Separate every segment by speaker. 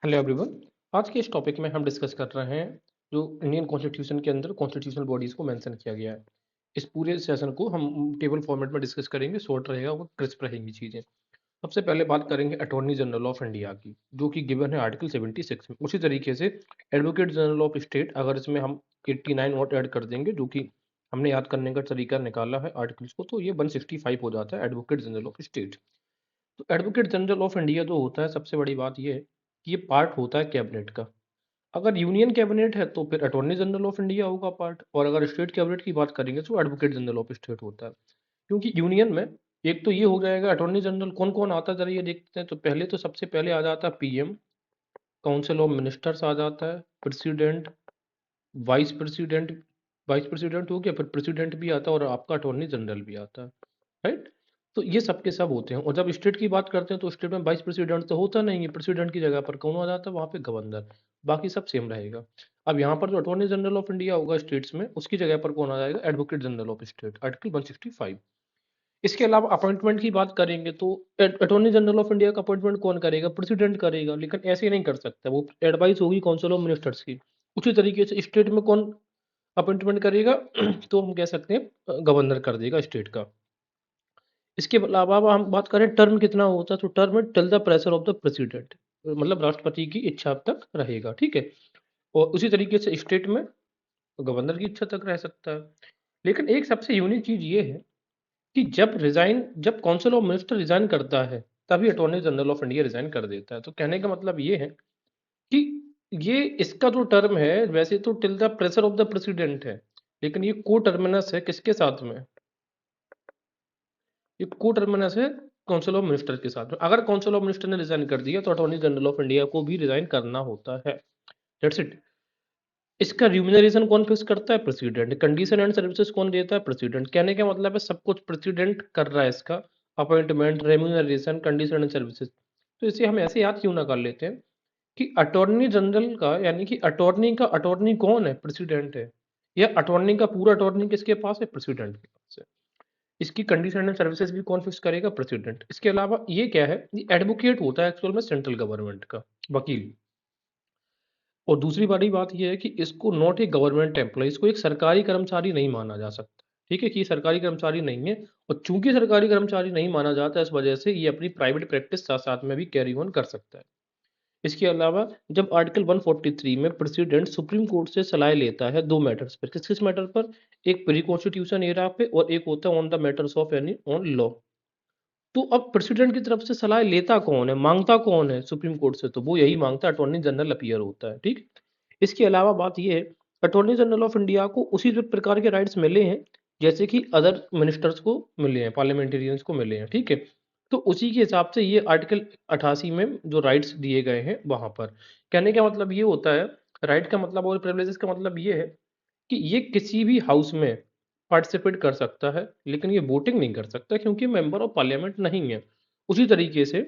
Speaker 1: Hello everyone. आज के इस टॉपिक में हम डिस्कस कर रहे हैं जो इंडियन कॉन्स्टिट्यूशन के अंदर कॉन्स्टिट्यूशनल बॉडीज को मेंशन किया गया है। इस पूरे सेशन को हम टेबल फॉर्मेट में डिस्कस करेंगे, शॉर्ट रहेगा, वो क्रिस्प रहेंगी चीज़ें। सबसे पहले बात करेंगे अटॉर्नी जनरल ऑफ इंडिया की, जो कि गिवन है आर्टिकल 76 में। उसी तरीके से एडवोकेट जनरल ऑफ स्टेट, अगर इसमें हम 89 नॉट ऐड कर देंगे, जो कि हमने याद करने का तरीका निकाला है आर्टिकल्स को, तो ये 165 हो जाता है एडवोकेट जनरल ऑफ स्टेट। तो एडवोकेट जनरल ऑफ इंडिया जो होता है, सबसे बड़ी बात ये है कि ये पार्ट होता है कैबिनेट का। अगर यूनियन कैबिनेट है तो फिर अटॉर्नी जनरल ऑफ इंडिया होगा पार्ट, और अगर स्टेट कैबिनेट की बात करेंगे तो एडवोकेट जनरल ऑफ स्टेट होता है। क्योंकि यूनियन में एक तो ये हो जाएगा अटॉर्नी जनरल कौन कौन आता है, जरा ये देखते हैं। तो पहले तो सबसे पहले आ जाता है पीएम, काउंसिल ऑफ मिनिस्टर्स आ जाता है, president, vice president. Vice president हो गया, फिर प्रेसिडेंट भी आता है और आपका अटॉर्नी जनरल भी आता है, राइट। तो ये सब के सब होते हैं। और जब स्टेट की बात करते हैं तो स्टेट में वाइस प्रेसिडेंट तो होता नहीं है, प्रेसिडेंट की जगह पर कौन आ जाता है, वहाँ पे गवर्नर। बाकी सब सेम रहेगा। अब यहाँ पर जो अटॉर्नी जनरल ऑफ इंडिया होगा स्टेट्स में, उसकी जगह पर कौन आ जाएगा, advocate general of state, article 165। इसके अलावा अपॉइंटमेंट की बात करेंगे तो अटॉर्नी जनरल ऑफ इंडिया का अपॉइंटमेंट कौन करेगा, प्रेसिडेंट करेगा, लेकिन ऐसे नहीं कर सकता, वो एडवाइस होगी काउंसिल ऑफ मिनिस्टर्स की। उसी तरीके से स्टेट में कौन अपॉइंटमेंट करेगा तो हम कह सकते हैं गवर्नर कर देगा स्टेट का। इसके अलावा अब हम बात करें टर्म कितना होता है, तो term till the pressure of the president, मतलब राष्ट्रपति की इच्छा तक रहेगा, ठीक है। और उसी तरीके से स्टेट में गवर्नर की इच्छा तक रह सकता है। लेकिन एक सबसे यूनिक चीज ये है कि जब काउंसिल ऑफ मिनिस्टर रिजाइन करता है, तभी attorney general of India resign कर देता है। तो कहने का मतलब ये है कि ये इसका जो टर्म है वैसे तो till the pressure of the president है, लेकिन ये को टर्मिनस है किसके साथ में, ये को टर्मिनस है काउंसिल ऑफ मिनिस्टर के साथ में। अगर काउंसिल ऑफ मिनिस्टर ने रिजाइन कर दिया तो अटॉर्नी जनरल ऑफ इंडिया को भी रिजाइन करना होता है। That's it. इसका रिम्यूनरेशन कौन फिक्स करता है, प्रेसिडेंट। कंडीशन एंड सर्विसेज कौन देता है, प्रेसिडेंट। कहने का मतलब है सब कुछ प्रेसिडेंट कर रहा है इसका, appointment, remuneration, condition and services. तो इसे हम ऐसे याद क्यों ना कर लेते हैं कि अटॉर्नी जनरल का, यानी कि अटॉर्नी का अटॉर्नी कौन है, प्रेसिडेंट है। या अटॉर्नी का पूरा अटॉर्नी किसके पास है, प्रेसिडेंट के पास है। इसकी कंडीशन एंड सर्विसेज भी कौन फिक्स करेगा, प्रेसिडेंट। इसके अलावा ये क्या है, ये एडवोकेट होता है एक्चुअल में सेंट्रल गवर्नमेंट का, वकील। और दूसरी बड़ी बात ये है कि इसको नॉट ए गवर्नमेंट एम्प्लॉय, इसको एक सरकारी कर्मचारी नहीं माना जा सकता, ठीक है, कि ये सरकारी कर्मचारी नहीं है। और चूंकि सरकारी कर्मचारी नहीं माना जाता, इस वजह से ये अपनी प्राइवेट प्रैक्टिस साथ साथ में भी कैरी ऑन कर सकता है। इसके अलावा जब आर्टिकल 143 में प्रेसिडेंट सुप्रीम कोर्ट से सलाह लेता है दो मैटर्स पर, किस किस मैटर पर, एक प्री कॉन्स्टिट्यूशन एरा पे और एक होता है on the matters of any on law. तो अब प्रेसिडेंट की तरफ से सलाह लेता कौन है, मांगता कौन है सुप्रीम कोर्ट से, तो वो यही मांगता है, अटॉर्नी जनरल अपीयर होता है, ठीक। इसके अलावा बात ये है, अटॉर्नी जनरल ऑफ इंडिया को उसी जो प्रकार के राइट्स मिले हैं जैसे कि अदर मिनिस्टर्स को मिले हैं, पार्लियामेंटेरियंस को मिले हैं, ठीक है। तो उसी के हिसाब से ये आर्टिकल 88 में जो राइट्स दिए गए हैं वहां पर। कहने का मतलब ये होता है, राइट का मतलब और प्रिविलेजेस का मतलब ये है कि ये किसी भी हाउस में पार्टिसिपेट कर सकता है, लेकिन ये वोटिंग नहीं कर सकता क्योंकि मेंबर ऑफ पार्लियामेंट नहीं है। उसी तरीके से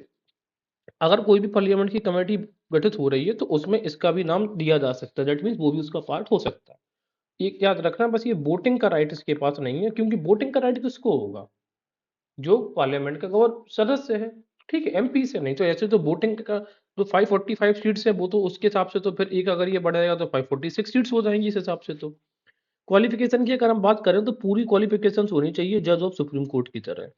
Speaker 1: अगर कोई भी पार्लियामेंट की कमेटी गठित हो रही है तो उसमें इसका भी नाम दिया जा सकता है, दैट मीन्स वो भी उसका पार्ट हो सकता है। एक याद रखना, बस ये वोटिंग का राइट इसके पास नहीं है, क्योंकि वोटिंग का राइट किसको होगा, जो पार्लियामेंट का गवर सदस्य है, ठीक है, एमपी से नहीं। तो ऐसे तो वोटिंग का जो 545 सीट्स है वो तो उसके हिसाब से तो फिर एक अगर ये बढ़ाएगा तो 546 सीट्स हो जाएंगी इस हिसाब से। तो क्वालिफिकेशन की अगर हम बात करें तो पूरी क्वालिफिकेशन होनी चाहिए जज ऑफ सुप्रीम कोर्ट की तरह।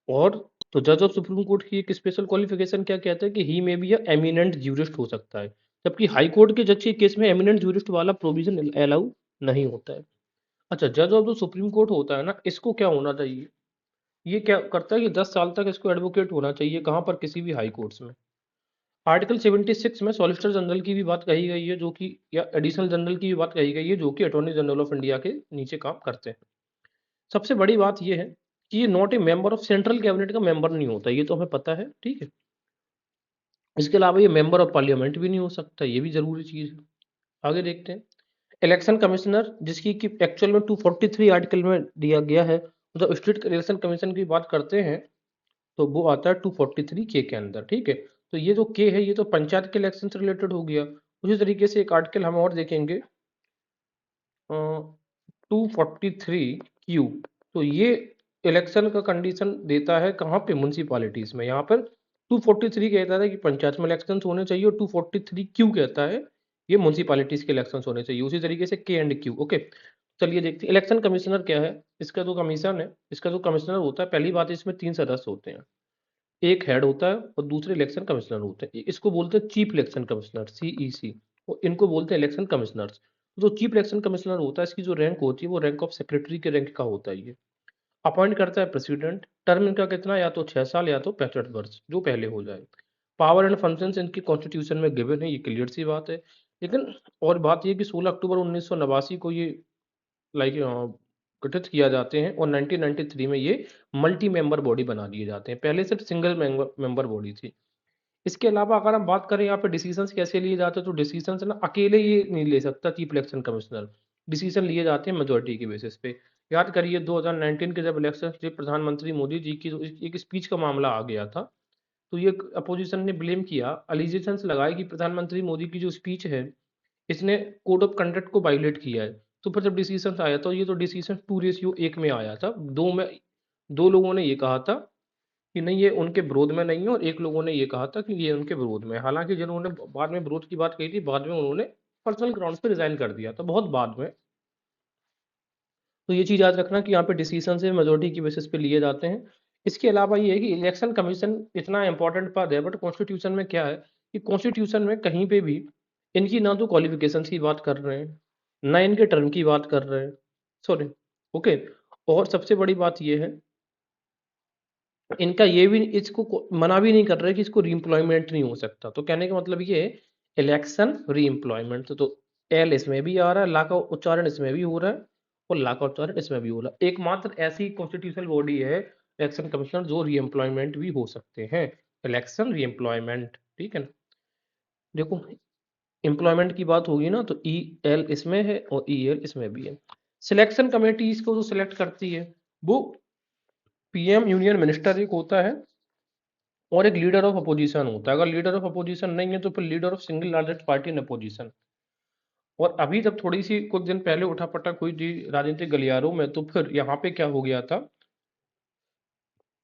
Speaker 1: और तो जज ऑफ सुप्रीम कोर्ट की एक स्पेशल क्वालिफिकेशन क्या कहता है कि ही में बी एमिनेंट ज्यूरिस्ट हो सकता है, जबकि हाई कोर्ट के जज के केस में एमिनेंट ज्यूरिस्ट वाला प्रोविजन अलाउ नहीं होता है। अच्छा, जज ऑफ जो सुप्रीम कोर्ट होता है ना, इसको क्या होना चाहिए, ये क्या करता है कि 10 साल तक इसको एडवोकेट होना चाहिए, कहाँ पर, किसी भी हाई कोर्ट्स में। आर्टिकल 76 में सॉलिसिटर जनरल की भी बात कही गई है, जो कि या एडिशनल जनरल की भी बात कही गई है, जो कि अटॉर्नी जनरल ऑफ इंडिया के नीचे काम करते हैं। सबसे बड़ी बात ये है कि ये not a member of central cabinet का मेंबर नहीं होता, ये तो हमें पता है, ठीक है। इसके अलावा ये मेंबर ऑफ पार्लियामेंट भी नहीं हो सकता, ये भी जरूरी चीज है। आगे देखते हैं, इलेक्शन कमिश्नर, जिसकी कि एक्चुअल में 243 आर्टिकल में दिया गया है। जब स्टेट इलेक्शन कमीशन की बात करते हैं तो वो आता है 243 के अंदर, ठीक है। तो ये जो के है ये तो पंचायत के इलेक्शन से रिलेटेड हो गया। उसी तरीके से एक आर्टिकल हम और देखेंगे, 243 क्यू। तो ये इलेक्शन का कंडीशन देता है कहाँ पे, म्यूनसिपालिटीज में। यहाँ पर 243 कहता है कि पंचायत में इलेक्शंस होने चाहिए और 243 क्यू कहता है ये म्युनिसिपैलिटीज के इलेक्शंस होने चाहिए। उसी तरीके से के एंड क्यू। ओके, चलिए देखते हैं इलेक्शन कमिश्नर क्या है। इसका जो कमीशन है, इसका जो कमिश्नर होता है, पहली बात इसमें 3 सदस्य होते हैं। एक हेड होता है और दूसरे इलेक्शन कमिश्नर होते हैं। इसको बोलते हैं चीफ इलेक्शन कमिश्नर, सीईसी, और इनको बोलते हैं इलेक्शन कमिश्नर्स। जो चीफ इलेक्शन कमिश्नर होता है, इसकी जो रैंक होती है वो रैंक ऑफ सेक्रेटरी के रैंक का होता है। ये अपॉइंट करता है प्रेसिडेंट। टर्म इनका कितना, या तो 6 साल या तो 65 वर्ष, जो पहले हो जाए। पावर एंड फंक्शंस इनकी कॉन्स्टिट्यूशन में गिवन है, ये क्लियर सी बात है। लेकिन और बात ये कि 16 अक्टूबर 1989 को ये लाइक गठित किया जाते हैं और 1993 में ये मल्टी मेंबर बॉडी बना दिए जाते हैं। पहले सिर्फ सिंगल मेंबर बॉडी थी। इसके अलावा अगर हम बात करें यहाँ पे डिसीजंस कैसे लिए जाते हैं, तो डिसीजंस ना अकेले ये नहीं ले सकता चीफ इलेक्शन कमिश्नर। डिसीजन लिए जाते हैं मेजोरिटी के बेसिस पे। याद करिए 2019 के जब इलेक्शन थे, प्रधानमंत्री मोदी जी की तो एक स्पीच का मामला आ गया था। तो ये अपोजिशन ने ब्लेम किया, अलिगेशंस लगाए कि प्रधानमंत्री मोदी की जो स्पीच है, इसने कोड ऑफ कंडक्ट को वायलेट किया है। तो फिर जब डिसीजन आया तो ये तो डिसीजन 2:1 में आया था। दो लोगों ने ये कहा था कि नहीं, ये उनके विरोध में नहीं है, और एक लोगों ने ये कहा था कि ये उनके विरोध में है। हालांकि जिन्होंने बाद में विरोध की बात कही थी, बाद में उन्होंने पर्सनल ग्राउंड्स पे रिजाइन कर दिया था, बहुत बाद में। तो ये चीज याद रखना कि यहाँ पे डिसीजन से मेजोरिटी की बेसिस पे लिए जाते हैं। इसके अलावा ये है कि इलेक्शन कमीशन इतना इंपॉर्टेंट पद है, बट कॉन्स्टिट्यूशन में क्या है कि कॉन्स्टिट्यूशन में कहीं पे भी इनकी ना तो क्वालिफिकेशन की बात कर रहे हैं, ना इनके टर्म की बात कर रहे हैं। सॉरी। ओके। और सबसे बड़ी बात ये है, इनका ये भी मना भी नहीं कर रहे कि इसको रीएम्प्लॉयमेंट नहीं हो सकता। तो कहने का मतलब ये है इलेक्शन रीएम्प्लॉयमेंट। तो एल इसमें भी आ रहा है, ला का उच्चारण इसमें भी हो रहा है, और ला का उच्चारण इसमें भी हो रहा है। एकमात्र ऐसी कॉन्स्टिट्यूशनल बॉडी है इलेक्शन कमिश्नर जो रीएम्प्लॉयमेंट भी हो सकते हैं। इलेक्शन रीएम्प्लॉयमेंट, ठीक है ना। देखो, एम्प्लॉयमेंट की बात होगी ना, तो ई एल इसमें है और ई एल इसमें भी है। सिलेक्शन कमेटी इसको जो सिलेक्ट करती है, वो पीएम यूनियन मिनिस्टर एक होता है और एक लीडर ऑफ अपोजिशन होता है। अगर लीडर ऑफ अपोजिशन नहीं है तो फिर leader of single largest party in opposition. और अभी जब थोड़ी सी कुछ दिन पहले उठापटक हुई थी राजनीतिक गलियारों में, तो फिर यहाँ पे क्या हो गया था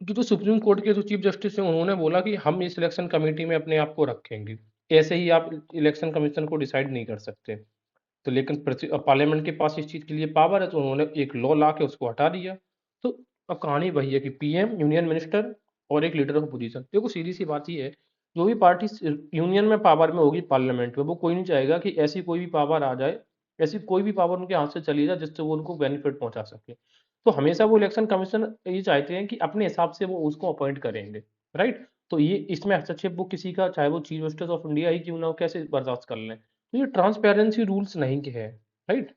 Speaker 1: कि जो सुप्रीम कोर्ट के जो चीफ जस्टिस हैं, उन्होंने बोला कि हम इस इलेक्शन कमेटी में अपने आप को रखेंगे। ऐसे ही आप इलेक्शन कमीशन को डिसाइड नहीं कर सकते। तो लेकिन पार्लियामेंट के पास इस चीज के लिए पावर है, तो उन्होंने एक लॉ ला के उसको हटा दिया। तो अब कहानी वही है कि पीएम, यूनियन मिनिस्टर और एक लीडर ऑफ अपोजिशन। देखो सीधी सी बात ये है, जो भी पार्टी यूनियन में पावर में होगी पार्लियामेंट में, वो कोई नहीं चाहेगा कि ऐसी कोई भी पावर आ जाए, ऐसी कोई भी पावर उनके हाथ से चली जाए जिससे वो उनको बेनिफिट पहुंचा सके। तो हमेशा वो इलेक्शन कमीशन ये चाहते हैं कि अपने हिसाब से वो उसको अपॉइंट करेंगे। राइट। तो ये इसमें हस्तक्षेप वो किसी का, चाहे वो चीफ मिनिस्टर ऑफ इंडिया ही क्यों ना हो, कैसे बर्दाश्त कर लें। तो ये ट्रांसपेरेंसी रूल्स नहीं के है। राइट।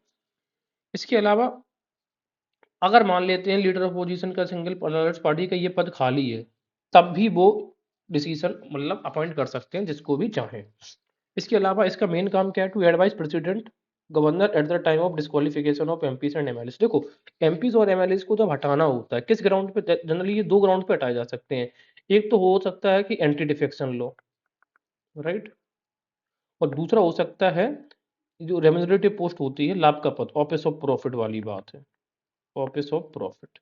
Speaker 1: इसके अलावा अगर मान लेते हैं लीडर ऑफ अपोजिशन का, सिंगल लार्जेस्ट पार्टी का ये पद खाली है, तब भी वो डिसीजन मतलब अपॉइंट कर सकते हैं जिसको भी चाहें। इसके अलावा इसका मेन काम क्या है, to advise president governor at the time of disqualification of MPs and MLAs. देखो, एमपीज और एमएलएस को जब हटाना होता है, किस ग्राउंड पे, जनरली ये 2 ग्राउंड पे हटाए जा सकते हैं। एक तो हो सकता है कि एंटी डिफेक्शन लॉ, राइट, और दूसरा हो सकता है जो रेम्यूनरेटिव पोस्ट होती है, लाभ का पद, ऑफिस ऑफ प्रॉफिट वाली बात है, ऑफिस ऑफ प्रॉफिट।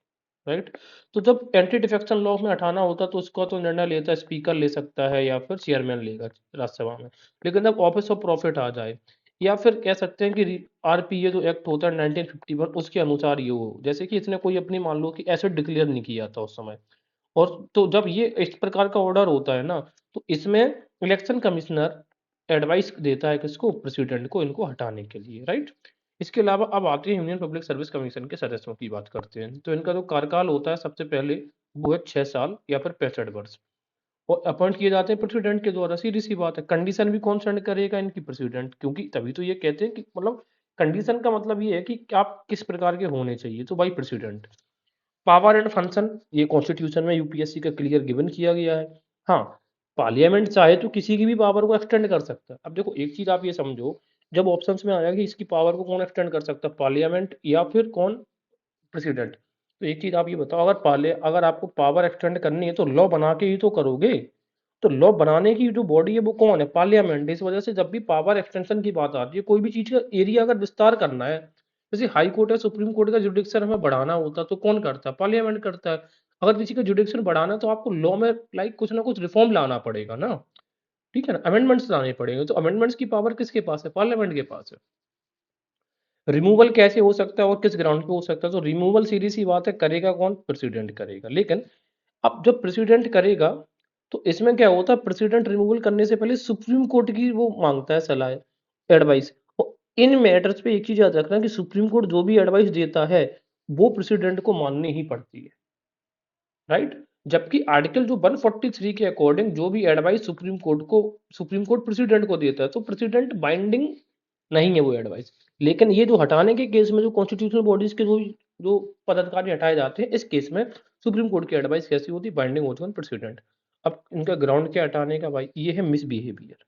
Speaker 1: राइट। तो जब एंटी डिफेक्शन लॉ में हटाना होता है तो उसका तो निर्णय लेता है स्पीकर ले सकता है या फिर चेयरमैन लेगा राज्यसभा में। लेकिन जब ऑफिस ऑफ प्रॉफिट आ जाए, या फिर कह सकते हैं कि आरपीए जो एक्ट होता है 1951, उसके अनुसार ये हो, जैसे कि इसने कोई अपनी मान लो कि एसेट डिक्लेयर नहीं किया था उस समय, और तो जब ये इस प्रकार का ऑर्डर होता है ना, तो इसमें इलेक्शन कमिश्नर एडवाइस देता है किसको, प्रेसिडेंट को, इनको हटाने के लिए। राइट। इसके अलावा अब आते हैं यूनियन पब्लिक सर्विस कमीशन के सदस्यों की बात करते हैं। तो इनका जो कार्यकाल होता है सबसे पहले, वो है 6 साल या फिर 65 वर्ष, और अपॉइंट किए जाते हैं प्रेसिडेंट के द्वारा। सीधी सी बात है, कंडीशन भी कौन सेट करेगा, इनकी प्रेसिडेंट, क्योंकि तभी तो ये कहते हैं कि मतलब कंडीशन का मतलब ये है कि आप किस प्रकार के होने चाहिए, तो भाई प्रेसिडेंट। पावर एंड फंक्शन ये कॉन्स्टिट्यूशन में यूपीएससी का क्लियर गिवन किया गया है। हाँ, पार्लियामेंट चाहे तो किसी की भी पावर को एक्सटेंड कर सकता है। अब देखो एक चीज आप ये समझो, जब ऑप्शंस में आया कि इसकी पावर को कौन एक्सटेंड कर सकता है, पार्लियामेंट या फिर कौन, प्रेसिडेंट। तो एक चीज आप ये बताओ, अगर आपको पावर एक्सटेंड करनी है तो लॉ बना के ही तो करोगे। तो लॉ बनाने की जो बॉडी है वो कौन है, पार्लियामेंट। इस वजह से जब भी पावर एक्सटेंशन की बात आती है, कोई भी चीज का एरिया अगर विस्तार करना है, जैसे हाई कोर्ट है, सुप्रीम कोर्ट का जुडिक्शन हमें बढ़ाना होता है, तो कौन करता है, पार्लियामेंट करता है। अगर किसी का जुडिक्शन बढ़ाना है तो आपको लॉ में लाइक कुछ ना कुछ रिफॉर्म लाना पड़ेगा ना, ठीक है ना? अमेंडमेंट्स लाने पड़ेंगे, तो अमेंडमेंट्स की पावर किसके पास है? पार्लियामेंट के पास है। रिमूवल कैसे हो सकता है और किस ग्राउंड पे हो सकता है? तो रिमूवल सीधी सी बात है, करेगा कौन? प्रेसिडेंट करेगा। लेकिन अब जब प्रेसिडेंट करेगा तो इसमें क्या होता है, प्रेसिडेंट रिमूवल करने से पहले सुप्रीम कोर्ट की वो मांगता है सलाह, एडवाइस। इन मैटर्स पे एक चीज याद रखना कि सुप्रीम कोर्ट जो भी एडवाइस देता है वो प्रेसिडेंट को माननी ही पड़ती है, राइट? जबकि आर्टिकल जो 143 के अकॉर्डिंग जो भी एडवाइस सुप्रीम कोर्ट प्रेसिडेंट को देता है तो प्रेसिडेंट बाइंडिंग नहीं है वो एडवाइस। लेकिन ये जो हटाने के केस में जो कॉन्स्टिट्यूशनल बॉडीज के जो पदाधिकारी हटाए जाते हैं, इस केस में सुप्रीम कोर्ट की एडवाइस कैसी होती है? बाइंडिंग होती है प्रेसिडेंट। अब इनका ग्राउंड क्या हटाने का भाई? ये है मिसबिहेवियर,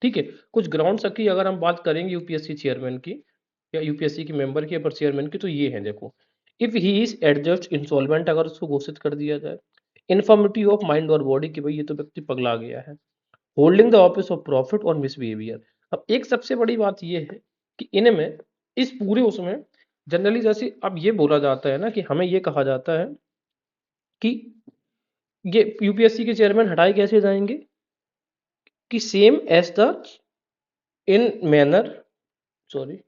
Speaker 1: ठीक है? कुछ ग्राउंड्स की अगर हम बात करेंगे यूपीएससी चेयरमैन की या यूपीएससी के मेंबर की या पर चेयरमैन की, तो ये है देखो, if he is adjust insolvent, अगर उसको घोषित कर दिया जाए, इन्फॉर्मिटी ऑफ माइंड और बॉडी कि भाई ये तो व्यक्ति पगला गया है, holding the office of profit और मिसबिहेवियर। अब एक सबसे बड़ी बात ये है कि इनमें इस पूरे उसमें जनरली जैसे अब ये बोला जाता है ना कि हमें ये कहा जाता है कि ये यूपीएससी के चेयरमैन हटाए कैसे जाएंगे कि same as the in manner, sorry,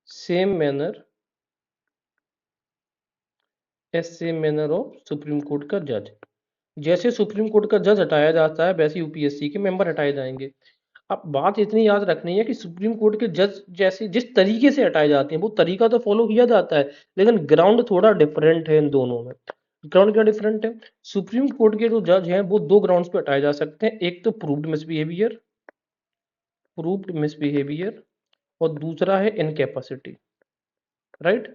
Speaker 1: same manner as same manner of supreme court का जज। जैसे सुप्रीम कोर्ट का जज हटाया जाता है वैसे यूपीएससी के मेंबर हटाए जाएंगे। अब बात इतनी याद रखनी है कि सुप्रीम कोर्ट के जज जैसे जिस तरीके से हटाए जाते हैं वो तरीका तो फॉलो किया जाता है, लेकिन ग्राउंड थोड़ा डिफरेंट है इन दोनों में। ग्राउंड क्या डिफरेंट है? सुप्रीम कोर्ट के जो जज हैं वो दो ग्राउंड्स पे हटाए जा सकते हैं, एक तो प्रूव्ड मिसबिहेवियर और दूसरा है इनकैपेसिटी, राइट?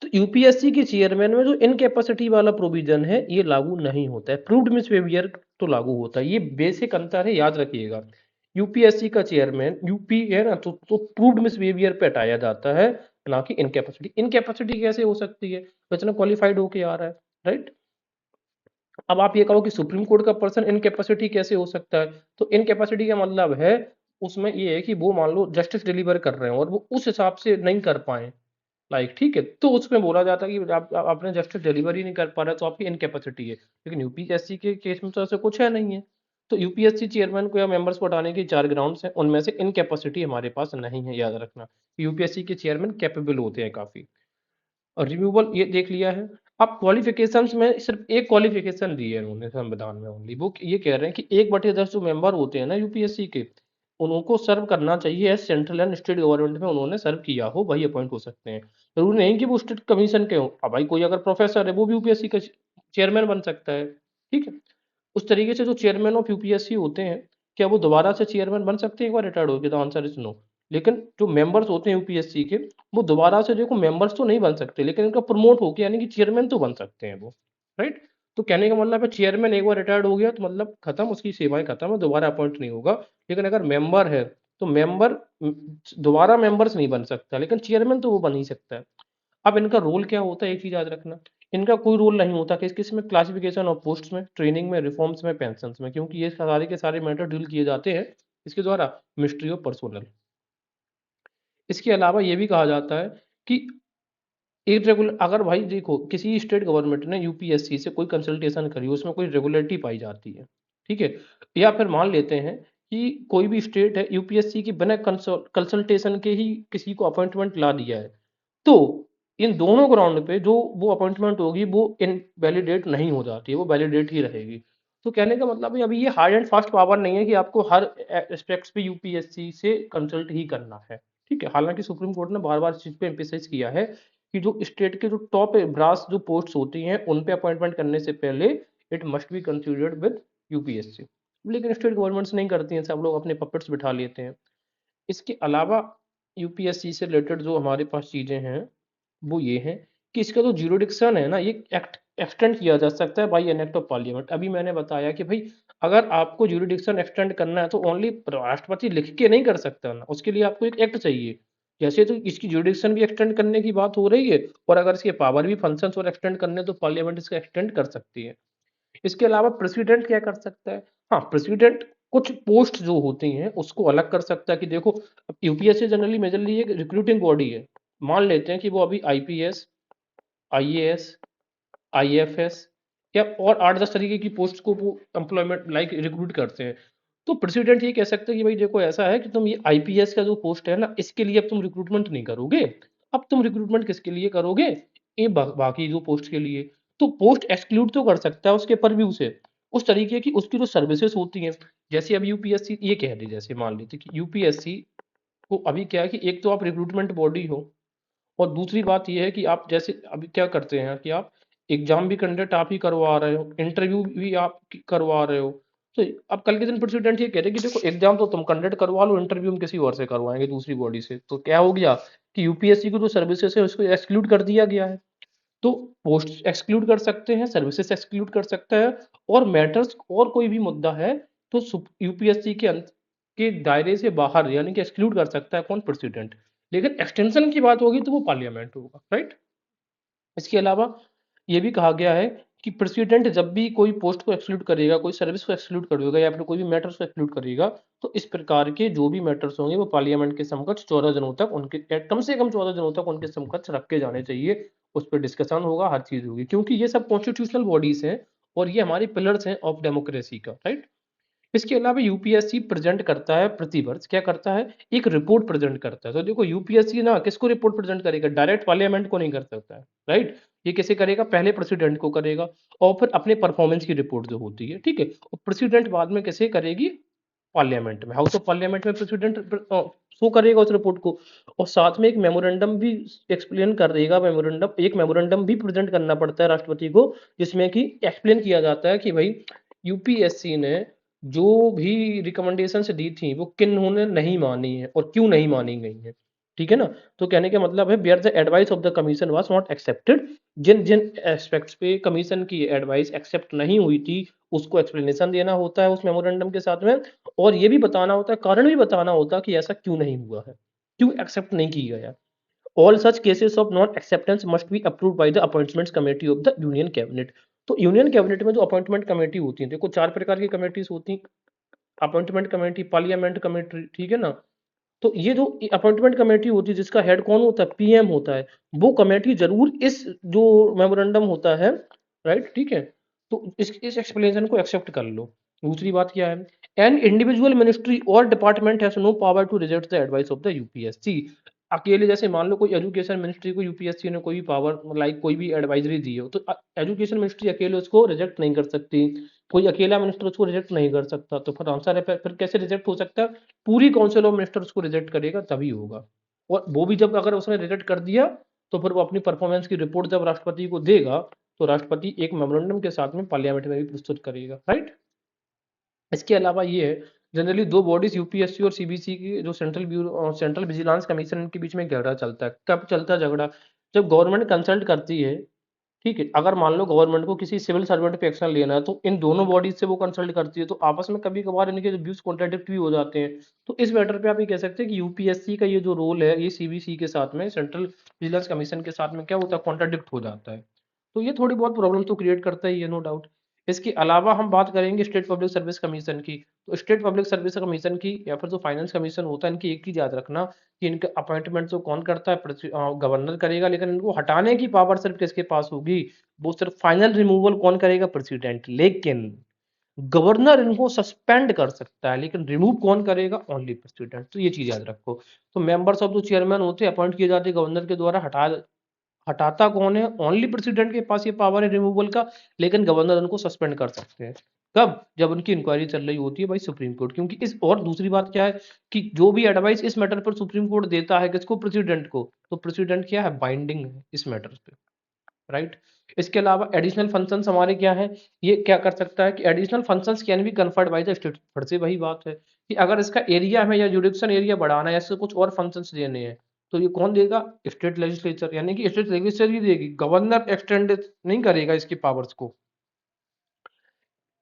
Speaker 1: तो यूपीएससी के चेयरमैन में जो इनकैपेसिटी वाला प्रोविजन है ये लागू नहीं होता है, प्रूव्ड मिसबिहेवियर तो लागू होता है। ये बेसिक अंतर है, याद रखिएगा। यूपीएससी का चेयरमैन यूपी है ना, तो प्रूव्ड मिसबिहेवियर पे हटाया जाता है, ना कि इनकैपेसिटी। इनकैपेसिटी कैसे हो सकती है? बच्चा क्वालिफाइड होके आ रहा है, राइट? अब आप ये कहो कि सुप्रीम कोर्ट का पर्सन इनकैपेसिटी कैसे हो सकता है? तो इनकैपेसिटी का मतलब है उसमें ये है कि वो मान लो जस्टिस डिलीवर कर रहे हैं और वो उस हिसाब से नहीं कर पाए, लाइक, ठीक है, तो उसमें बोला जाता है कि आपने जस्टिस डिलीवरी नहीं कर पा रहा तो आपकी इनकैपेसिटी है। लेकिन यूपीएससी के केस में तो ऐसा कुछ है नहीं है। तो यूपीएससी चेयरमैन को या मेंबर्स को हटाने के चार ग्राउंड्स हैं, उनमें से इनकैपेसिटी हमारे पास नहीं है, याद रखना। यूपीएससी के चेयरमैन कैपेबल होते हैं काफी। और रिमूवल ये देख लिया है। अब क्वालिफिकेशंस में सिर्फ एक क्वालिफिकेशन दी है उन्होंने संविधान में, ओनली वो ये कह रहे हैं कि 1/10 जो मेंबर होते हैं ना यूपीएससी के, उनको सर्व करना चाहिए as central and state government में उन्होंने सर्व किया हो, वही अपॉइंट हो सकते हैं। जरूरी नहीं कि वो स्टेट कमीशन के हो। अब भाई कोई अगर प्रोफेसर है वो भी यूपीएससी का चेयरमैन बन सकता है, ठीक है? उस तरीके से जो चेयरमैन ऑफ यूपीएससी होते हैं, क्या वो दोबारा से चेयरमैन बन सकते हैं एक बार रिटायर्ड होकर? तो आंसर इज नो। लेकिन जो मेंबर्स होते हैं यूपीएससी के, वो दोबारा से देखो मेंबर्स तो नहीं बन सकते, लेकिन इनका प्रमोट होकर यानी कि चेयरमैन तो बन सकते हैं वो, राइट? तो कहने का मतलब है चेयरमैन एक बार रिटायर्ड हो गया तो मतलब खत्म, उसकी सेवाएं खत्म है, दोबारा अपॉइंट नहीं होगा। लेकिन अगर मेंबर है तो मेंबर दोबारा मेंबर्स नहीं बन सकता, लेकिन चेयरमैन तो वो बन ही सकता है। अब इनका रोल क्या होता है, एक चीज याद रखना, इनका कोई रोल नहीं होता किस किस में? क्लासिफिकेशन ऑफ पोस्ट्स में, ट्रेनिंग में, रिफॉर्म्स में, पेंशन्स में, क्योंकि ये सारे के सारे मैटर डील किए जाते हैं इसके द्वारा, मिनिस्ट्री ऑफ पर्सोनल। इसके अलावा ये भी कहा जाता है कि इरेगुलर, अगर भाई देखो किसी स्टेट गवर्नमेंट ने यूपीएससी से कोई कंसल्टेशन करी, उसमें कोई रेगुलरिटी पाई जाती है, ठीक है, या फिर मान लेते हैं कि कोई भी स्टेट है यूपीएससी की बिना कंसल्टेशन के ही किसी को अपॉइंटमेंट ला दिया है, तो इन दोनों ग्राउंड पे जो वो अपॉइंटमेंट होगी वो इनवैलिडेट नहीं हो जाती है, वो वैलिडेट ही रहेगी। तो कहने का मतलब है अभी ये हार्ड एंड फास्ट पावर नहीं है कि आपको हर एस्पेक्ट्स पे यूपीएससी से कंसल्ट ही करना है, ठीक है? हालांकि सुप्रीम कोर्ट ने बार बार इस चीज पे एम्फेसाइज किया है कि जो स्टेट के जो टॉप ब्रास जो पोस्ट्स होती हैं उन पे अपॉइंटमेंट करने से पहले it must be considered with UPSC. लेकिन स्टेट गवर्नमेंट्स नहीं करती हैं, सब लोग अपने पपेट्स बिठा लेते हैं। इसके अलावा यूपीएससी से रिलेटेड जो हमारे पास चीजें हैं वो ये है कि इसका जो ज्यूरिडिक्शन है ना, ये एक्ट एक्सटेंड किया जा सकता है by an act of parliament. अभी मैंने बताया कि भाई अगर आपको ज्यूरिडिक्शन एक्सटेंड करना है तो ओनली राष्ट्रपति लिख के नहीं कर सकता ना, उसके लिए आपको एक एक्ट चाहिए। जैसे तो इसकी ज्यूरिडिक्शन भी एक्सटेंड करने की बात हो रही है, और अगर इसके पावर भी फंक्शंस और एक्सटेंड करने तो पार्लियामेंट इसका एक्सटेंड कर सकती है। इसके अलावा प्रेसिडेंट क्या कर सकता है? हाँ, प्रेसिडेंट कुछ पोस्ट जो होती हैं उसको अलग कर सकता है कि देखो, यूपीएससी जनरली मेजरली एक रिक्रूटिंग बॉडी है। मान लेते हैं कि वो अभी आईपीएस, आईएएस, आईएफएस या और 8-10 तरीके की पोस्ट को वो एम्प्लॉयमेंट लाइक रिक्रूट करते हैं। तो प्रेसिडेंट ये कह सकते हैं कि भाई देखो ऐसा है कि तुम ये आईपीएस का जो पोस्ट है ना, इसके लिए अब तुम रिक्रूटमेंट नहीं करोगे। अब तुम रिक्रूटमेंट किसके लिए करोगे? ये बाकी जो पोस्ट के लिए। तो पोस्ट एक्सक्लूड तो कर सकता है उसके परव्यू से। उस तरीके की उसकी जो सर्विसेज होती हैं, जैसे अब यूपीएससी ये कह रही, जैसे मान लीजिए कि यूपीएससी को अभी क्या है कि एक तो आप रिक्रूटमेंट बॉडी हो, और दूसरी बात ये है कि आप जैसे अभी क्या करते हैं कि आप एग्जाम भी कंडक्ट आप ही करवा रहे हो, इंटरव्यू भी आप करवा रहे हो। तो अब कल के दिन प्रेसिडेंट ये कह रहे हैं कि देखो एग्जाम तो तुम कंडक्ट करवा लो, इंटरव्यू हम किसी और से करवाएंगे, दूसरी बॉडी से। तो क्या हो गया कि यूपीएससी की जो सर्विसेज है उसको एक्सक्लूड कर दिया गया है। तो पोस्ट एक्सक्लूड कर सकते हैं, सर्विसेज एक्सक्लूड कर सकता है, और मैटर्स और कोई भी मुद्दा है तो यूपीएससी के दायरे से बाहर यानी कि एक्सक्लूड कर सकता है कौन? प्रेसिडेंट। लेकिन एक्सटेंशन की बात होगी तो वो पार्लियामेंट होगा, राइट। इसके अलावा ये भी कहा गया है कि प्रेसिडेंट जब भी कोई पोस्ट को एक्सक्लूड करेगा, कोई सर्विस को एक्सक्लूड करेगा या फिर कोई भी मैटर्स को एक्सक्लूड करेगा, तो इस प्रकार के जो भी मैटर्स होंगे वो पार्लियामेंट के समकक्ष 14 दिनों तक उनके कम से कम 14 दिनों तक उनके समकक्ष रखे जाने चाहिए। उस पर डिस्कशन होगा, हर चीज होगी, क्योंकि ये सब कॉन्स्टिट्यूशनल बॉडीज हैं और ये हमारे पिलर्स हैं ऑफ डेमोक्रेसी का, राइट। इसके अलावा यूपीएससी प्रेजेंट करता है प्रतिवर्ष, क्या करता है? एक रिपोर्ट प्रेजेंट करता है। तो देखो यूपीएससी ना किसको रिपोर्ट प्रेजेंट करेगा? डायरेक्ट पार्लियामेंट को नहीं कर सकता है, राइट। ये कैसे करेगा? पहले प्रेसिडेंट को करेगा और फिर अपने परफॉर्मेंस की रिपोर्ट जो होती है, ठीक है, और प्रेसिडेंट बाद में कैसे करेगी? पार्लियामेंट में, हाउस ऑफ पार्लियामेंट में प्रेसिडेंट शो करेगा उस रिपोर्ट को, और साथ में एक मेमोरेंडम भी एक्सप्लेन कर देगा। मेमोरेंडम भी प्रेजेंट करना पड़ता है राष्ट्रपति को, जिसमें कि एक्सप्लेन किया जाता है कि भाई यूपीएससी ने जो भी रिकमेंडेशंस दी थी वो किन्होंने नहीं मानी है और क्यों नहीं मानी गई है, ठीक है ना। तो कहने का मतलब है where the advice of the commission was not accepted, जिन जिन एस्पेक्ट्स पे कमीशन की एडवाइस एक्सेप्ट नहीं हुई थी उसको एक्सप्लेनेशन देना होता है उस मेमोरेंडम के साथ में, और ये भी बताना होता है, कारण भी बताना होता है कि ऐसा क्यों नहीं हुआ है, क्यों एक्सेप्ट नहीं किया गया। All such cases of non acceptance must be approved by the appointments committee of the union cabinet. तो यूनियन कैबिनेट में जो अपॉइंटमेंट कमेटी होती है, देखो 4 प्रकार की कमेटीज होती हैं, अपॉइंटमेंट कमेटी, पार्लियामेंट कमेटी, ठीक है ना। तो ये जो अपॉइंटमेंट कमेटी होती है जिसका हेड कौन होता है? पीएम होता है। वो कमेटी जरूर इस जो मेमोरेंडम होता है, राइट, ठीक है, तो इस एक्सप्लेनेशन को एक्सेप्ट कर लो। दूसरी बात क्या है? एन इंडिविजुअल मिनिस्ट्री और department has no power to reject the advice of the UPSC. अकेले जैसे मान लो कोई एजुकेशन मिनिस्ट्री को यूपीएससी ने कोई पावर लाइक कोई भी एडवाइजरी दी हो, तो एजुकेशन मिनिस्ट्री अकेले उसको रिजेक्ट नहीं कर सकती, कोई अकेला मिनिस्टर उसको रिजेक्ट नहीं कर सकता। तो फिर आंसर है, फिर कैसे रिजेक्ट हो सकता है? पूरी काउंसिल ऑफ मिनिस्टर उसको रिजेक्ट करेगा तभी होगा। और वो भी जब अगर उसने रिजेक्ट कर दिया तो फिर वो अपनी परफॉर्मेंस की रिपोर्ट जब राष्ट्रपति को देगा तो राष्ट्रपति एक मेमोरेंडम के साथ में पार्लियामेंट में भी प्रस्तुत करेगा, राइट। इसके अलावा ये है, जनरली दो बॉडीज यूपीएससी और सीबीसी की जो सेंट्रल विजिलेंस कमीशन के बीच में झगड़ा चलता है। कब चलता है झगड़ा? जब गवर्नमेंट कंसल्ट करती है, ठीक है, अगर मान लो गवर्नमेंट को किसी सिविल सर्वेंट पे एक्शन लेना है तो इन दोनों बॉडीज से वो कंसल्ट करती है, तो आपस में कभी कभार इनके व्यूज कॉन्ट्राडिक्ट भी हो जाते हैं। तो इस मैटर पे आप ये कह सकते हैं कि यूपीएससी का ये जो रोल है ये सीबीसी के साथ में, सेंट्रल विजिलेंस कमीशन के साथ में क्या होता है? कॉन्ट्राडिक्ट हो जाता है। तो ये थोड़ी बहुत प्रॉब्लम तो क्रिएट करता ही है, नो डाउट। इसके अलावा हम बात करेंगे स्टेट पब्लिक सर्विस कमीशन की। तो स्टेट पब्लिक सर्विस कमीशन की या फिर जो फाइनेंस कमीशन होता है, इनकी एक चीज याद रखना कि इनके अपॉइंटमेंट तो कौन करता है? गवर्नर करेगा, लेकिन इनको हटाने की पावर सिर्फ किसके पास होगी? वो सिर्फ फाइनल रिमूवल कौन करेगा? प्रेसिडेंट। लेकिन गवर्नर इनको सस्पेंड कर सकता है, लेकिन रिमूव कौन करेगा? Only president. तो ये चीज याद रखो। तो मेंबर्स ऑफ जो चेयरमैन होते हैं अपॉइंट किए जाते हैं गवर्नर के द्वारा, हटाता कौन है? ओनली प्रेसिडेंट के पास ये पावर है रिमूवल का, लेकिन गवर्नर उनको सस्पेंड कर सकते हैं। कब? जब उनकी इंक्वायरी चल रही होती है भाई सुप्रीम कोर्ट। क्योंकि इस और दूसरी बात क्या है कि जो भी एडवाइस इस मैटर पर सुप्रीम कोर्ट देता है किसको? प्रेसिडेंट को। तो प्रेसिडेंट क्या है? बाइंडिंग है इस मैटर पे, राइट। इसके अलावा एडिशनल फंक्शंस हमारे क्या है? ये क्या कर सकता है कि additional functions can be conferred by the state. फिर से वही बात है कि अगर इसका एरिया हमें या जुरिडिक्शन एरिया बढ़ाना है, ऐसे कुछ और फंक्शंस देने हैं, तो ये कौन देगा? स्टेट लेजिस्लेचर, यानी कि स्टेट लेजिस्लेचर ही देगी, गवर्नर एक्सटेंड नहीं करेगा इसकी पावर्स को।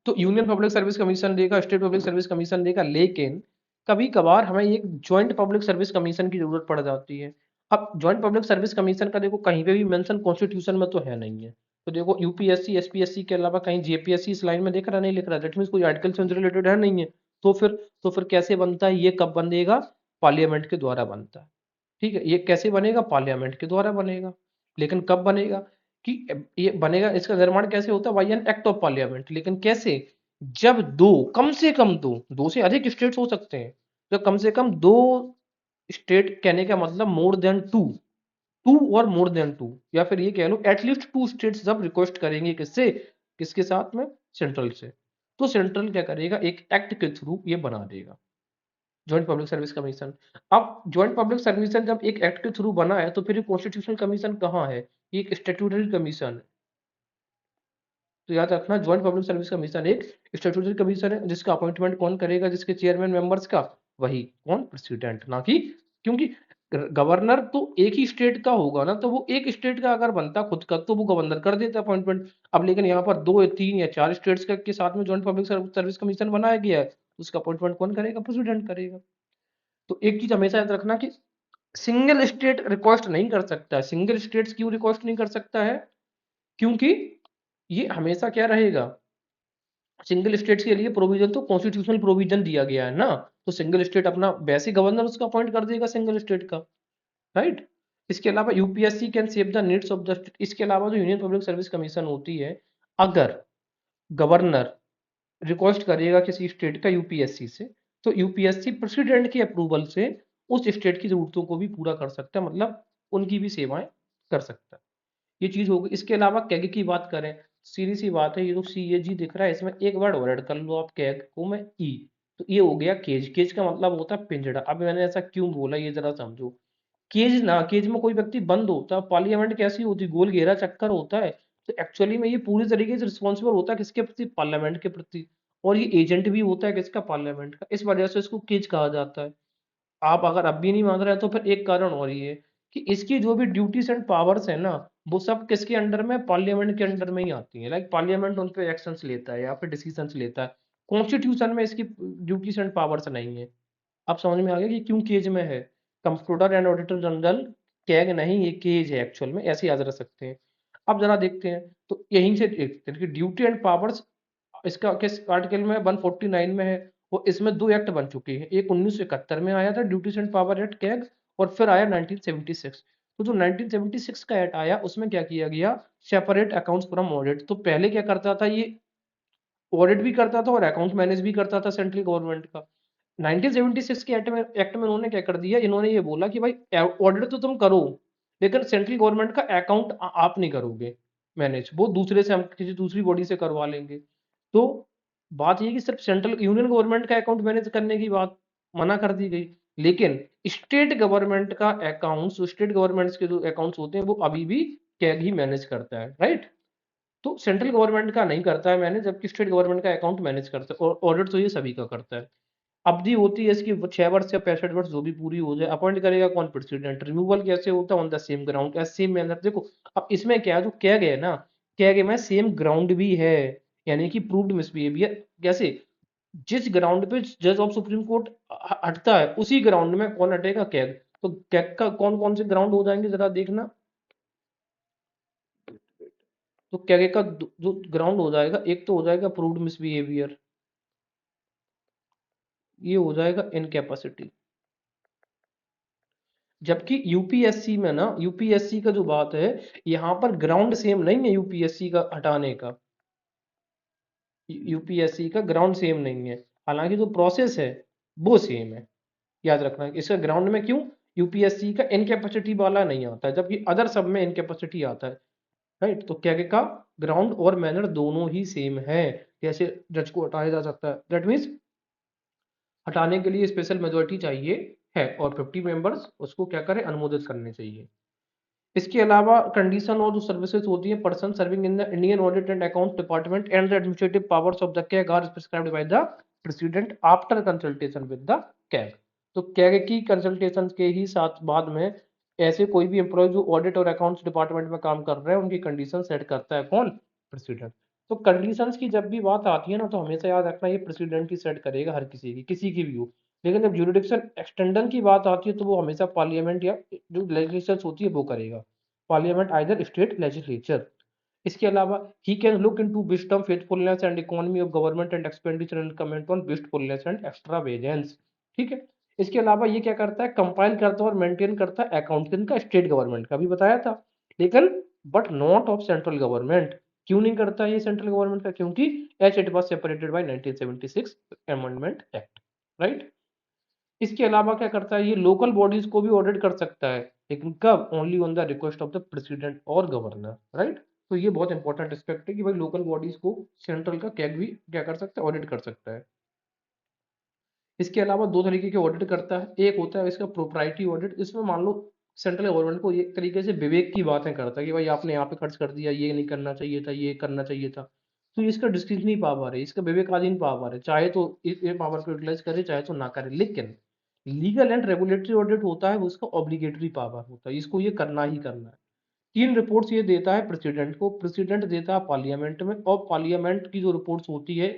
Speaker 1: तो यूनियन पब्लिक सर्विस कमीशन देगा, स्टेट पब्लिक सर्विस कमीशन देगा, लेकिन कभी कभार हमें एक ज्वाइंट पब्लिक सर्विस कमीशन की जरूरत पड़ जाती है। अब ज्वाइंट पब्लिक सर्विस कमीशन का देखो कहीं पे भी मेंशन कॉन्स्टिट्यूशन में तो है नहीं है। तो देखो यूपीएससी एसपीएससी के अलावा कहीं जेपीएससी इस लाइन में दिख रहा नहीं, लिख रहा, दैट मीन्स कोई आर्टिकल से रिलेटेड है नहीं है। तो फिर कैसे बनता है? ये कब बनेगा? पार्लियामेंट के द्वारा बनता है, ठीक है। ये कैसे बनेगा? पार्लियामेंट के द्वारा बनेगा। लेकिन कब बनेगा? कि ये बनेगा, इसका निर्माण कैसे होता है, by N act of parliament. लेकिन कैसे, जब दो, कम से कम दो से अधिक स्टेट्स हो सकते हैं, जब कम से कम दो स्टेट, कहने का मतलब मोर देन टू, टू और मोर देन टू, या फिर ये कह लो एटलीस्ट टू स्टेट्स जब रिक्वेस्ट करेंगे, किससे, किसके साथ में, सेंट्रल से, तो सेंट्रल क्या करेगा, एक एक्ट के थ्रू ये बना देगा, जॉइंट पब्लिक सर्विस कमीशन। अब जॉइंट पब्लिक सर्विस जब एक एक्ट के थ्रू बना है, तो फिर कॉन्स्टिट्यूशनल कमीशन कहाँ है, ये एक स्टेट्यूटरी कमीशन है। तो याद रखना, ज्वाइंट पब्लिक सर्विस कमीशन एक स्टैट्यूटरी कमीशन है, जिसका अपॉइंटमेंट कौन करेगा, जिसके चेयरमैन मेंबर्स का, वही कौन, प्रेसिडेंट, ना कि, क्योंकि गवर्नर तो एक ही स्टेट का होगा ना, तो वो एक स्टेट का अगर बनता खुद का, तो वो गवर्नर कर देता अपॉइंटमेंट। अब लेकिन यहाँ पर दो या तीन या चार स्टेट्स के साथ में ज्वाइंट पब्लिक सर्विस कमीशन बनाया गया है, उसका अपॉइंटमेंट कौन करेगा, प्रेसिडेंट करेगा। तो एक चीज हमेशा याद रखना कि सिंगल स्टेट रिक्वेस्ट नहीं कर सकता है। सिंगल स्टेट्स क्यों रिक्वेस्ट नहीं कर सकता है, क्योंकि ये हमेशा क्या रहेगा, सिंगल स्टेट्स के लिए प्रोविजन तो कॉन्स्टिट्यूशनल प्रोविजन दिया गया है ना, तो सिंगल स्टेट अपना वैसे गवर्नर उसका अपॉइंट कर देगा सिंगल स्टेट का, राइट। इसके अलावा UPSC can save the needs of the state. इसके अलावा जो यूनियन पब्लिक सर्विस कमीशन होती है, अगर गवर्नर रिक्वेस्ट करेगा किसी स्टेट का यूपीएससी से, तो यूपीएससी प्रेसिडेंट की अप्रूवल से उस स्टेट की जरूरतों को भी पूरा कर सकता है, मतलब उनकी भी सेवाएं कर सकता है। ये चीज होगी। इसके अलावा कैग की बात करें, सीधी सी बात है, ये जो सी ए जी दिख रहा है, इसमें एक वर्ड और ऐड कर लो आप, कैग को मैं ई, तो ये हो गया केज। केज का मतलब होता है पिंजड़ा। अब मैंने ऐसा क्यों बोला, ये जरा समझो। केज ना, केज में कोई व्यक्ति बंद होता है, पार्लियामेंट कैसी होती, गोल घेरा चक्कर होता है, तो एक्चुअली में ये पूरी तरीके से रिस्पॉन्सिबल होता है किसके प्रति, पार्लियामेंट के प्रति, और ये एजेंट भी होता है किसका, पार्लियामेंट का। इस वजह से इसको केज कहा जाता है। आप अगर अब भी नहीं मान रहे हैं, तो फिर एक कारण और ये है कि इसकी जो भी ड्यूटीज एंड पावर्स है ना, वो सब किसके अंडर में, पार्लियामेंट के अंडर में ही आती है। लाइक पार्लियामेंट उन पे एक्शंस लेता है या फिर डिसीजंस लेता है। कॉन्स्टिट्यूशन में इसकी ड्यूटीज एंड पावर्स नहीं है। अब समझ में आ गया कि क्यों केज में है। Comptroller and auditor general CAG नहीं, ये केज है एक्चुअल में, ऐसे याद रख सकते हैं। अब जरा देखते हैं, तो यहीं से देखते हैं कि ड्यूटी एंड पावर्स इसका किस आर्टिकल में, 149 में है। वो इसमें दो एक्ट बन चुके हैं, एक 1971 में आया था duties and power act CAG, और फिर आया 1976। तो जो 1976 का एक्ट आया, उसमें क्या किया गया, सेपरेट अकाउंट्स फ्रॉम ऑडिट। तो पहले क्या करता था ये, ऑडिट भी करता था और अकाउंट मैनेज भी करता था सेंट्रल गवर्नमेंट का। 1976 के एक्ट में उन्होंने क्या कर दिया, इन्होंने ये बोला कि भाई ऑडिट तो तुम करो, लेकिन सेंट्रल गवर्नमेंट का अकाउंट आप नहीं करोगे मैनेज, वो दूसरे से, हम किसी दूसरी बॉडी से करवा लेंगे। तो बात ये कि सिर्फ सेंट्रल यूनियन गवर्नमेंट का अकाउंट मैनेज करने की बात मना कर दी गई, लेकिन स्टेट गवर्नमेंट का अकाउंट्स, स्टेट गवर्नमेंट्स के जो अकाउंट्स होते हैं, वो अभी भी कैग ही मैनेज करता है, राइट। तो सेंट्रल गवर्नमेंट का नहीं करता है मैनेज, जबकि स्टेट गवर्नमेंट का अकाउंट मैनेज करता है, और ऑडिट तो ये सभी का करता है। अवधि होती है इसकी 6 वर्ष या 65 वर्ष, जो भी पूरी हो जाए। अपॉइंट करेगा कौन, प्रेसिडेंट। रिमूवल कैसे होता है, on the same ground, same manner. देखो अब इसमें क्या है, जो कैग है ना, कैग में सेम ग्राउंड भी है, यानी कि प्रूव्ड मिसबिहेवियर। कैसे, जिस ग्राउंड पे जज ऑफ सुप्रीम कोर्ट हटता है, उसी ग्राउंड में कौन हटेगा, कैग। तो कैग का कौन कौन से ग्राउंड हो जाएंगे, जरा देखना। तो कैग का जो ग्राउंड हो जाएगा, एक तो हो जाएगा प्रूव्ड मिसबिहेवियर, ये हो जाएगा इनकैपेसिटी। जबकि यूपीएससी में ना, यूपीएससी का जो बात है, यहाँ पर ग्राउंड सेम नहीं है यूपीएससी का हटाने का, यूपीएससी का ग्राउंड सेम नहीं है, हालांकि जो प्रोसेस है वो सेम है। याद रखना इसका ग्राउंड में क्यों, यूपीएससी का इनकैपेसिटी वाला नहीं आता है, जबकि अदर सब में इनकैपेसिटी आता है, राइट। तो क्या का ग्राउंड और मैनर दोनों ही सेम है, कैसे जज को हटाया जा सकता है, दैट मीन्स हटाने के लिए स्पेशल मेजोरिटी चाहिए है, और 50 मेंबर्स उसको क्या करें, अनुमोदित करने चाहिए। इसके अलावा कंडीशन और जो सर्विसेज होती है, person serving in the Indian audit and account department and the administrative powers of the CAG are prescribed by the president after consultation with the CAG. तो कैग की कंसल्टेशन के ही साथ बाद में ऐसे कोई भी एम्प्लॉय जो ऑडिट और अकाउंट्स डिपार्टमेंट में काम कर रहे हैं, उनकी कंडीशन सेट करता है कौन, प्रेसिडेंट। तो कंडीशंस की जब भी बात आती है ना, तो हमेशा याद रखना ये प्रेसिडेंट ही सेट करेगा, हर किसी की भी हो। लेकिन जब जुरिडिक्शन एक्सटेंडन की बात आती है, तो वो हमेशा पार्लियामेंट या जो लेजिस्लेचर होती है वो करेगा, पार्लियामेंट आइदर स्टेट लेजिस्लेचर। इसके अलावा he can look into wisdom, faithfulness and economy of government and expenditure and comment on wastefulness and extravagance. ठीक है। इसके अलावा ये क्या करता है, कंपाइल करता है और मेंटेन करता है अकाउंट किनका, स्टेट गवर्नमेंट का भी बताया था। लेकिन but not of central government. क्यों नहीं करता ये सेंट्रल गवर्नमेंट का? क्योंकि H it was separated by 1976 amendment act, right. इसके अलावा क्या करता है ये? लोकल बॉडीज को भी ऑडिट कर सकता है, लेकिन कब? Only on the request of the president और गवर्नर, राइट। तो ये बहुत इंपॉर्टेंट एस्पेक्ट है कि भाई लोकल बॉडीज को सेंट्रल का कैग भी क्या कर सकता है? ऑडिट कर सकता है। इसके अलावा दो तरीके के ऑडिट करता है। एक होता है इसका प्रोप्राइटी ऑडिट, इसमें मान लो सेंट्रल गवर्नमेंट को एक तरीके से विवेक की बातें करता है कि भाई आपने यहाँ पे खर्च कर दिया, ये नहीं करना चाहिए था, ये करना चाहिए था। तो ये इसका डिस्क्रिशनरी पावर है, इसका विवेकाधीन पावर है, चाहे तो ये पावर को यूटिलाइज करे चाहे तो ना करे। लेकिन लीगल एंड रेगुलेटरी ऑडिट होता है वो उसका ऑब्लिगेटरी पावर होता है, इसको ये करना ही करना है। तीन रिपोर्ट्स ये देता है प्रेसिडेंट को, प्रेसिडेंट देता है पार्लियामेंट में, और पार्लियामेंट की जो रिपोर्ट्स होती है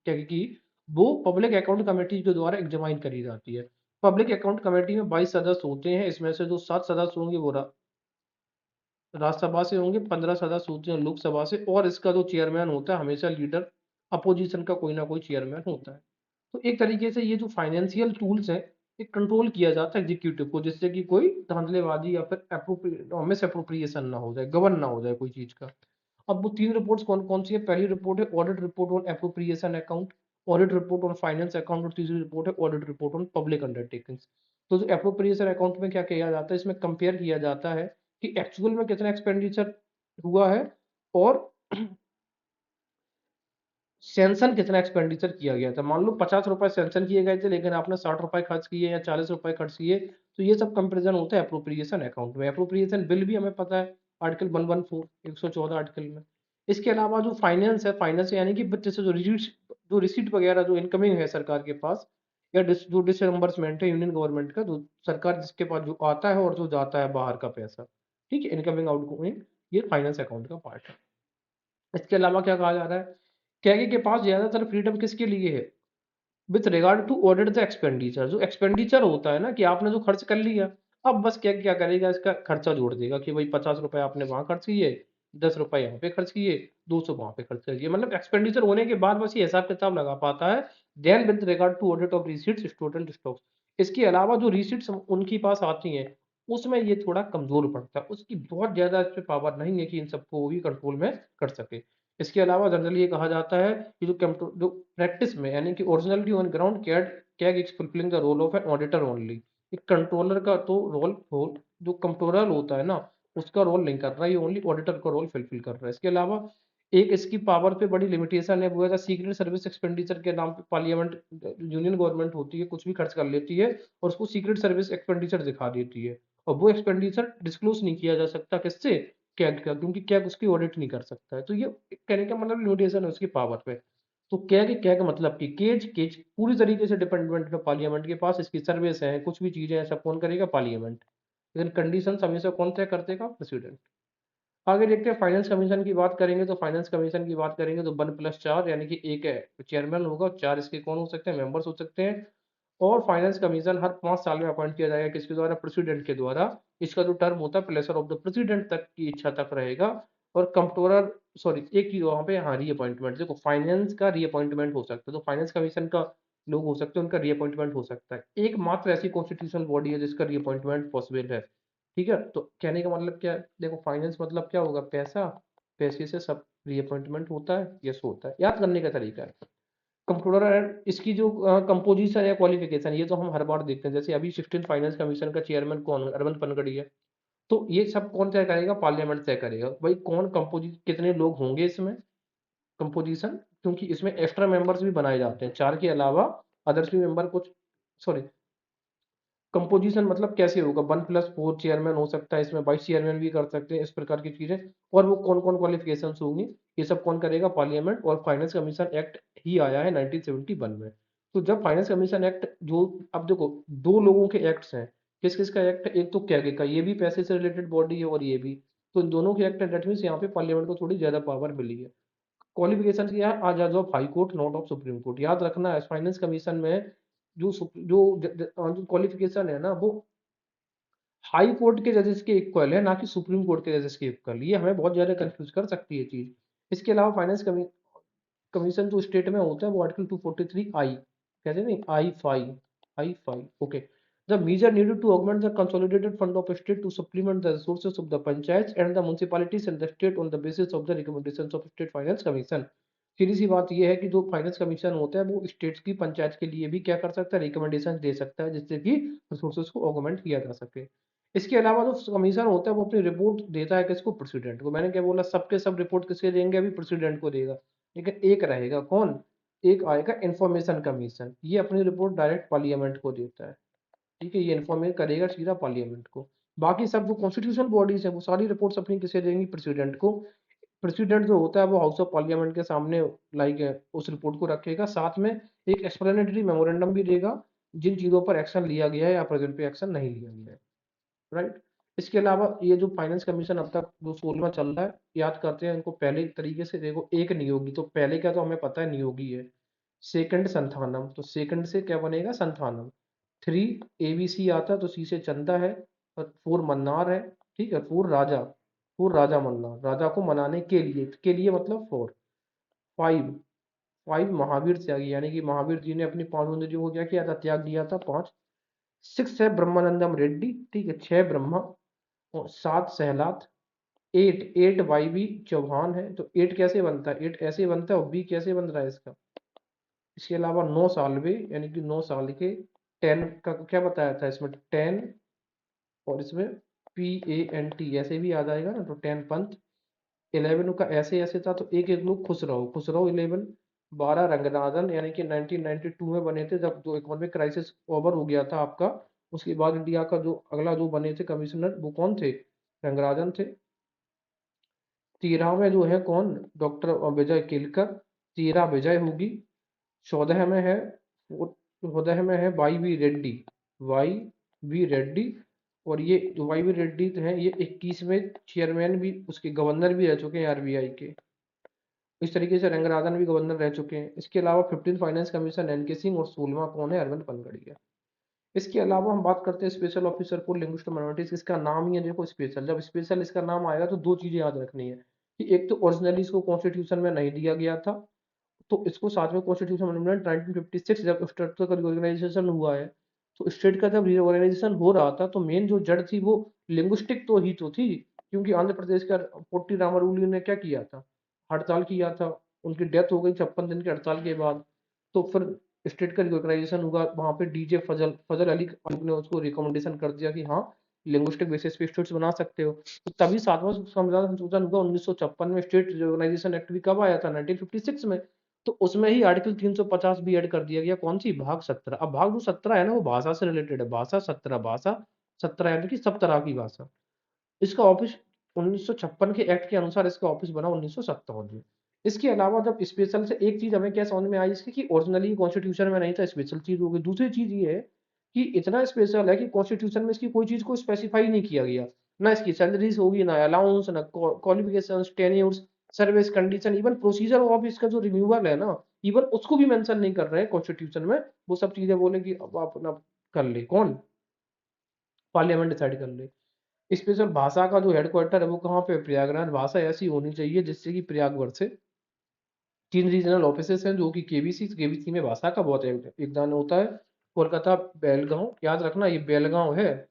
Speaker 1: क्या की वो पब्लिक अकाउंट कमेटी के द्वारा एग्जामाइन करी जाती है। पब्लिक अकाउंट कमेटी में 22 सदस्य होते हैं, इसमें से जो 7 सदस्य होंगे वो राज्यसभा से होंगे, 15 सदस्य होते हैं लोकसभा से, और इसका जो चेयरमैन होता है हमेशा लीडर अपोजिशन का कोई ना कोई चेयरमैन होता है। तो एक तरीके से ये जो फाइनेंशियल टूल्स हैं ये कंट्रोल किया जाता है एग्जीक्यूटिव को, जिससे कि कोई धांधलेबाजी या फिर मिस अप्रोप्रिएशन ना हो जाए, गवर्न ना हो जाए कोई चीज का। अब वो तीन रिपोर्ट्स कौन कौन सी है? पहली रिपोर्ट है audit report on appropriation account, audit report on finance account, और तीसरी रिपोर्ट है audit report on public undertakings. तो जो एप्रोप्रिएशन अकाउंट में क्या किया जाता है? इसमें कंपेयर किया जाता है कि एक्चुअल में कितना एक्सपेंडिचर हुआ है और सैंक्शन कितना एक्सपेंडिचर किया गया था। मान लो 50 रुपए सैंक्शन किए गए थे लेकिन आपने 60 रुपए खर्च किए या 40 रुपए खर्च किए, तो ये सब कंपेरिजन होता है अप्रोप्रिएशन अकाउंट में। अप्रोप्रिएशन बिल भी हमें पता है आर्टिकल 114 114 आर्टिकल में। इसके अलावा जो फाइनेंस है, फाइनेंस यानी कि बच्चे से जो रिसीट वगैरह जो इनकमिंग है सरकार के पास, या जो डिसम्बर्समेंट है यूनियन गवर्नमेंट का, जो सरकार जिसके पास जो आता है और जो जाता है बाहर का पैसा, ठीक है, इनकमिंग आउटगोइंग, ये फाइनेंस अकाउंट का पार्ट है। इसके अलावा क्या कहा जा रहा है? कैगे के पास ज्यादातर फ्रीडम किसके लिए है? With regard to audit the expenditure. जो एक्सपेंडिचर होता है ना कि आपने जो खर्च कर लिया, अब बस क्या क्या करेगा? इसका खर्चा जोड़ देगा कि भाई 50 रुपए आपने वहां खर्च किए, 10 रुपए यहाँ पे खर्च किए, 200 वहां पे खर्च किए। मतलब एक्सपेंडिचर होने के बाद बस ये हिसाब किताब लगा पाता है। Then with regard to audit of receipts student stocks, इसके अलावा जो रिसीट्स उनके पास आती हैं उसमें ये थोड़ा कमजोर पड़ता है, उसकी बहुत ज्यादा इस पे पावर नहीं है कि इन सबको वो भी कंट्रोल में कर सके। इसके अलावा जनरली ये कहा जाता है कि जो प्रैक्टिस में यानी कि originality on ground CAD CAG is fulfilling the role of an auditor only. एक कंट्रोलर का तो रोल जो कंट्रोलर होता है ना उसका रोल नहीं कर रहा, ये ओनली ऑडिटर का रोल फुलफिल कर रहा है। इसके अलावा एक इसकी पावर पे बड़ी लिमिटेशन है, वो है सीक्रेट सर्विस एक्सपेंडिचर के नाम पे पार्लियामेंट यूनियन गवर्नमेंट होती है कुछ भी खर्च कर लेती है और उसको सीक्रेट सर्विस एक्सपेंडिचर दिखा देती है, और वो एक्सपेंडिचर डिस्क्लोज नहीं किया जा सकता किससे? कैग का, क्योंकि कैग उसकी ऑडिट नहीं कर सकता है। तो ये कहने का मतलब लिमिटेशन है उसकी पावर पे। तो कैग मतलब कि केज केज पूरी तरीके से डिपेंडेंट है पार्लियामेंट के पास, इसकी सर्विस है कुछ भी चीजें हैं सब कौन करेगा? पार्लियामेंट। लेकिन कंडीशन हमेशा कौन तय कर देगा? प्रेसिडेंट। आगे देखते हैं फाइनेंस कमीशन की बात करेंगे, तो फाइनेंस कमीशन की बात करेंगे तो 1+4 यानी कि एक है चेयरमैन होगा, चार इसके कौन हो सकते हैं? मेंबर्स हो सकते हैं। और फाइनेंस कमीशन हर 5 साल में अपॉइंट किया जाएगा, किसके द्वारा? प्रेसिडेंट के द्वारा। इसका जो टर्म होता है प्लेसर ऑफ द प्रेसिडेंट तक की इच्छा तक रहेगा। और कंट्रोलर, सॉरी एक चीज वहां पे, हाँ रीअपॉइंटमेंट, देखो फाइनेंस का रीअपॉइंटमेंट हो सकता है, तो फाइनेंस कमीशन का लोग हो सकते हैं उनका रीअपॉइंटमेंट हो सकता है। एकमात्र ऐसी कॉन्स्टिट्यूशनल बॉडी है जिसका रीअपॉइंटमेंट पॉसिबल है। ठीक है, तो कहने का मतलब क्या है? देखो फाइनेंस मतलब क्या होगा? पैसा, पैसे से सब रीअपॉइंटमेंट होता है, यस होता है, याद करने का तरीका है। कंप्ट्रोलर एंड इसकी जो कंपोजिशन है, क्वालिफिकेशन, ये तो हम हर बार देखते हैं। जैसे अभी 16 फाइनेंस कमीशन का चेयरमैन कौन है? अरविंद पनगड़ी है। तो ये सब कौन तय करेगा? पार्लियामेंट तय करेगा भाई कौन कंपोजिट, कितने लोग होंगे इसमें कंपोजिशन, क्योंकि इसमें एक्स्ट्रा मेंबर्स भी बनाए जाते हैं चार के अलावा, अदर्स भी मेंबर कुछ, सॉरी कंपोजिशन मतलब कैसे होगा? 1+4 चेयरमैन हो सकता है इसमें, वाइस चेयरमैन भी कर सकते हैं, इस प्रकार की चीजें। और वो कौन कौन क्वालिफिकेशन होंगी ये सब कौन करेगा? पार्लियामेंट। और फाइनेंस कमीशन एक्ट ही आया है 1971 में। तो जब फाइनेंस कमीशन एक्ट जो, अब देखो दो लोगों के एक्ट्स हैं, किस किस का एक्ट? एक तो कैगे का, ये भी पैसे से रिलेटेड बॉडी है, और ये भी। तो इन दोनों के एक्ट, डेट मीन्स यहाँ पे पार्लियामेंट को थोड़ी ज्यादा पावर मिली है। क्वालिफिकेशन क्या है? आज of high court not of supreme court, याद रखना है फाइनेंस कमीशन में जो क्वालिफिकेशन है ना वो हाई कोर्ट के जजेस के इक्वल है, ना कि सुप्रीम कोर्ट के जजेस के इक्वल। ये हमें बहुत ज्यादा कंफ्यूज कर सकती है चीज। इसके अलावा फाइनेंस कमीशन जो स्टेट में होता है वो आर्टिकल 243 आई, कहते हैं नहीं, I five, okay. The measure needed to augment the consolidated fund of a state to supplement the resources of the panchayats and the municipalities and the state on the basis of the recommendations of State Finance Commission. सीधी सी बात यह है कि जो finance commission होता है वो states की पंचायत के लिए भी क्या कर सकता है, रिकमेंडेशन दे सकता है, जिससे कि रिसोर्सेज को ऑगमेंट किया जा सके। इसके अलावा जो कमीशन होता है वो अपनी रिपोर्ट देता है किसको, प्रेसिडेंट को। मैंने क्या बोला, सबके सब रिपोर्ट किसके देंगे, अभी प्रेसिडेंट को देगा, लेकिन एक रहेगा कौन, एक आएगा इंफॉर्मेशन कमीशन, ये अपनी रिपोर्ट डायरेक्ट पार्लियामेंट को देता है। ठीक है, ये इन्फॉर्मेट करेगा सीधा पार्लियामेंट को। बाकी सब जो कॉन्स्टिट्यूशनल बॉडीज है वो सारी रिपोर्ट्स अपनी किसे देंगी, प्रेसिडेंट को। प्रेसिडेंट जो होता है वो हाउस ऑफ पार्लियामेंट के सामने लाइक उस रिपोर्ट को रखेगा, साथ में एक एक्सप्लेनेटरी मेमोरेंडम भी देगा जिन चीजों पर एक्शन लिया गया है या प्रेजेंट पे एक्शन नहीं लिया गया है। राइट। इसके अलावा ये जो फाइनेंस कमीशन अब तक जो 16वां चल रहा है, याद करते हैं इनको पहले तरीके से। देखो, एक नियोगी, तो पहले का तो हमें पता है नियोगी है। सेकंड संथानम, तो सेकंड से क्या बनेगा, संथानम। 3 ABC आता है, तो सी से चंदा है, और 4 मन्नार है। ठीक है, 4 राजा, 4 राजा मन्नार, राजा को मनाने के लिए मतलब 4। 5 5 महावीर त्यागी, यानी कि महावीर जी ने अपनी 5 इंद्रियों को क्या किया था, त्याग दिया था, 5। 6 है ब्रह्मानंदम रेड्डी, ठीक है, 6 ब्रह्मा, और 7 सहलात। 8 YB चौहान है। तो 8 कैसे बनता है, 8 ऐसे बनता है, और B कैसे बन रहा है इसका। इसके अलावा 9 सालवे, यानी कि 9 साल के। 10 का क्या बताया था इसमें, 10, और इसमें PANT ऐसे भी आ जाएगा ना, तो 10 पंथ। 11 का ऐसे ऐसे था, तो एक एक लोग खुसरो खुसरो 11। 12 रंगनाथन, यानी कि 1992 में बने थे, जब जो इकोनॉमिक क्राइसिस ओवर हो गया था आपका। उसके बाद इंडिया का जो अगला जो बने थे कमिश्नर, वो कौन थे, रंगराजन थे। 13वें जो है कौन, डॉक्टर विजय केलकर, 13 विजय होगी। 14 में है 14 में है YV रेड्डी। और ये जो YV रेड्डी हैं, ये 21वें चेयरमैन भी, उसके गवर्नर भी रह चुके हैं RBI के। इस तरीके से रंगराजन भी गवर्नर रह चुके हैं। इसके अलावा 15 फाइनेंस कमीशन NK सिंह, और 16वां कौन है, अरविंद पनगड़िया। इसके अलावा हम बात करते हैं special officer for linguistic minorities. इसका नाम ही है देखो स्पेशल, जब स्पेशल इसका नाम आएगा तो दो चीजें याद रखनी है, कि एक तो ओरिजिनली इसको कॉन्स्टिट्यूशन में नहीं दिया गया था, तो इसको साथ में कॉन्स्टिट्यूशन अमेंडमेंट 1956 जब स्टेट का रिओर्गेनाइजेशन हुआ है, तो स्टेट का जब रिओर्गेनाइजेशन हो रहा था, तो मेन जो जड़ थी वो लिंग्विस्टिक तो ही तो थी, क्योंकि आंध्र प्रदेश का पोट्टी रामारावलू ने क्या किया था, हड़ताल किया था। उनकी डेथ हो गई 56 दिन की हड़ताल के बाद। तो फिर स्टेट का रिकॉग्नाइजेशन हुआ, वहां पे डीजे फजल फजल अली ने उसको रिकमेंडेशन कर दिया कि हाँ, लिंग्विस्टिक बेसिस पे स्टेट्स बना सकते हो। तो तभी 7वां संविधान संशोधन हुआ 1956 में। स्टेट रिकॉग्नाइजेशन एक्ट भी कब आया था, 1956 में। तो उसमें ही आर्टिकल 350 भी ऐड कर दिया गया, कौन सी, भाग 17। अब भाग जो 17 है ना, वो भाषा से रिलेटेड है, भाषा 17, भाषा 17 यानी कि सब तरह की भाषा। इसका ऑफिस 1956 के एक्ट के अनुसार इसका ऑफिस बना 1957 में। इसके अलावा जब स्पेशल से एक चीज हमें क्या समझ में आई इसकी, कि ओरिजिनली कॉन्स्टिट्यूशन में नहीं था, स्पेशल चीज हो गई। दूसरी चीज ये है कि इतना स्पेशल है कि कॉन्स्टिट्यूशन में इसकी कोई चीज को स्पेसिफाई नहीं किया गया, ना इसकी सैलरीज होगी, ना अलाउंस, ना qualification, tenures, service condition, even procedure of इसका जो रिन्यूअल है ना, इवन उसको भी मेंशन नहीं कर रहे हैं कॉन्स्टिट्यूशन में। वो सब चीजें बोले कि अब आप अपना कर ले, कौन, पार्लियामेंट डिसाइड कर ले। स्पेशल भाषा का जो हेडक्वार्टर है वो कहाँ पे, प्रयागराज। भाषा ऐसी होनी चाहिए जिससे कि प्रयागवर से 3 रीजनल ऑफिसेस हैं, जो कि केबीसी में भाषा का बहुत योगदान होता है। कोलकाता, बेलगांव, याद रखना ये बेलगांव है,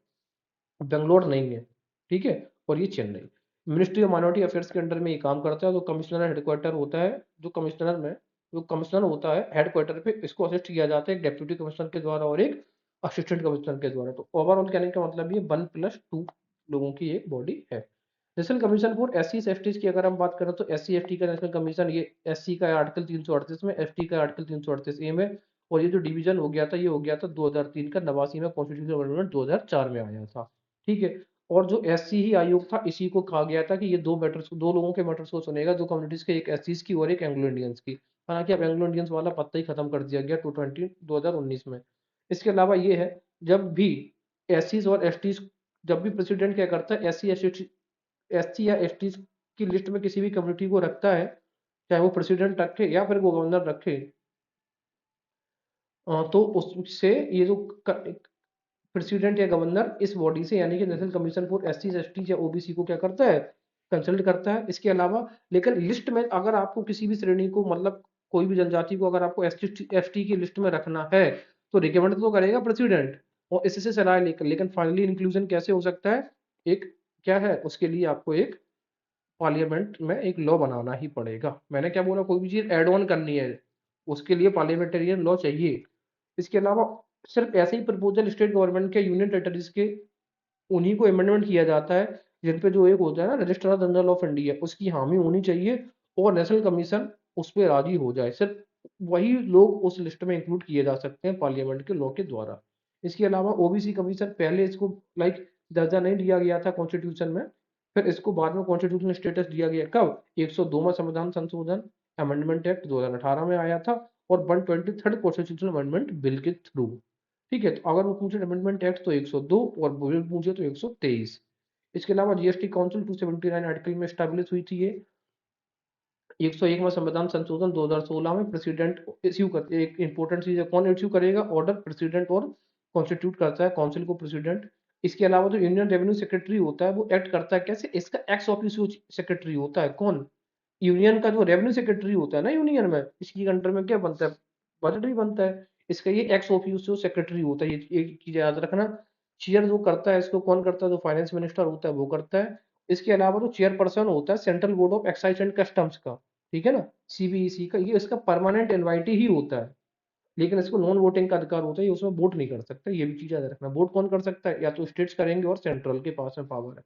Speaker 1: बेंगलोर नहीं है। ठीक है, और ये Chennai. Ministry of minority affairs के अंडर में ये काम करता है। जो कमिश्नर हेडक्वार्टर होता है, जो कमिश्नर होता है हेडक्वार्टर पे, इसको असिस्ट किया जाता है एक डेप्यूटी कमिश्नर के द्वारा और एक असिस्टेंट कमिश्नर के द्वारा। तो ओवरऑल कहने का मतलब ये 1+2 लोगों की एक बॉडी है। नेशनल कमीशन फॉर SC/ST की अगर हम बात करें, तो SC/ST का नेशनल कमीशन, ये SC का है आर्टिकल 338 में, ST का आर्टिकल 338A में। और ये जो डिवीजन हो गया था, ये हो गया था 2003 का, 89 में कॉन्स्टिट्यूशनल अमेंडमेंट 2004 में आया था। ठीक है। और जो SC ही आयोग था, इसी को कहा गया था कि ये दो लोगों के मैटर्स को सुनेगा, दो कम्युनिटीज के, एक SCs की और एक एंग्लो इंडियंस की। हालांकि अब एंग्लो इंडियंस वाला पत्ता ही खत्म कर दिया गया 2019 में। इसके अलावा ये है, जब भी SCs और STs, जब भी प्रेसिडेंट क्या करता है, SC या ST की लिस्ट में किसी भी कम्युनिटी को रखता है, चाहे वो प्रेसिडेंट रखे या फिर गवर्नर रखे, तो उससे ये जो प्रेसिडेंट या गवर्नर इस बॉडी से, यानी कि नेशनल कमीशन फॉर SC/ST या OBC को क्या करता है, कंसल्ट करता है। इसके अलावा लेकिन लिस्ट में अगर आपको किसी भी श्रेणी को, मतलब कोई भी जनजाति को अगर आपको ST की लिस्ट में रखना है, तो रिकमेंड तो करेगा प्रेसिडेंट, और इससे सलाह लेकर, लेकिन फाइनली इंक्लूजन कैसे हो सकता है, एक क्या है उसके लिए आपको एक पार्लियामेंट में एक लॉ बनाना ही पड़ेगा। मैंने क्या बोला, कोई भी चीज एड ऑन करनी है उसके लिए पार्लियामेंटेरियन लॉ चाहिए। इसके अलावा सिर्फ ऐसे ही प्रपोजल स्टेट गवर्नमेंट के, यूनियन टेरिटरीज के, उन्हीं को अमेंडमेंट किया जाता है जिन पे जो एक होता है ना रजिस्ट्रार जनरल ऑफ इंडिया, उसकी हामी होनी चाहिए और नेशनल कमीशन उस पर राजी हो जाए। सिर्फ वही लोग उस लिस्ट में इंक्लूड किए जा सकते हैं पार्लियामेंट के लॉ के द्वारा। इसके अलावा ओबीसी कमीशन, पहले इसको लाइक दर्जा नहीं दिया गया था कॉन्स्टिट्यूशन में, फिर इसको बाद में कॉन्स्टिट्यूशनल स्टेटस दिया गया कब, 102वां संविधान संशोधन अमेंडमेंट एक्ट 2018 में आया था, और 123rd कॉन्स्टिट्यूशनल अमेंडमेंट बिल के थ्रू। ठीक है, तो अगर वो पूछे अमेंडमेंट एक्ट तो 102 और बिल पूछे तो 123। इसके अलावा जीएसटी काउंसिल 279 आर्टिकल में स्टैब्लिश हुई थी ये। 101वां संविधान संशोधन 2016 में प्रेसिडेंट इश्यू करते, एक इंपॉर्टेंट चीज है, कौन इश्यू करेगा ऑर्डर, प्रेसिडेंट, और कॉन्स्टिट्यूट करता है काउंसिल को प्रेसिडेंट। इसके अलावा जो यूनियन रेवेन्यू सेक्रेटरी होता है वो एक्ट करता है कैसे, इसका एक्स ऑफिशियो सेक्रेटरी होता है कौन, यूनियन का जो रेवेन्यू सेक्रेटरी होता है ना यूनियन में, इसकी अंडर में क्या बनता है, बजट भी बनता है। इसका ये एक्स ऑफिशियो सेक्रेटरी होता है, ये एक चीज याद रखना। चेयर जो करता है इसको कौन करता है, जो फाइनेंस मिनिस्टर होता है वो करता है। इसके अलावा जो चेयरपर्सन होता है central board of excise and customs का, ठीक है ना, सीबीईसी का, ये इसका परमानेंट इनवाइटी ही होता है, लेकिन इसको नॉन वोटिंग का अधिकार होता है, ये उसमें वोट नहीं कर सकता, ये भी चीज याद रखना। वोट कौन कर सकता है, या तो स्टेट्स करेंगे और सेंट्रल के पास में पावर है।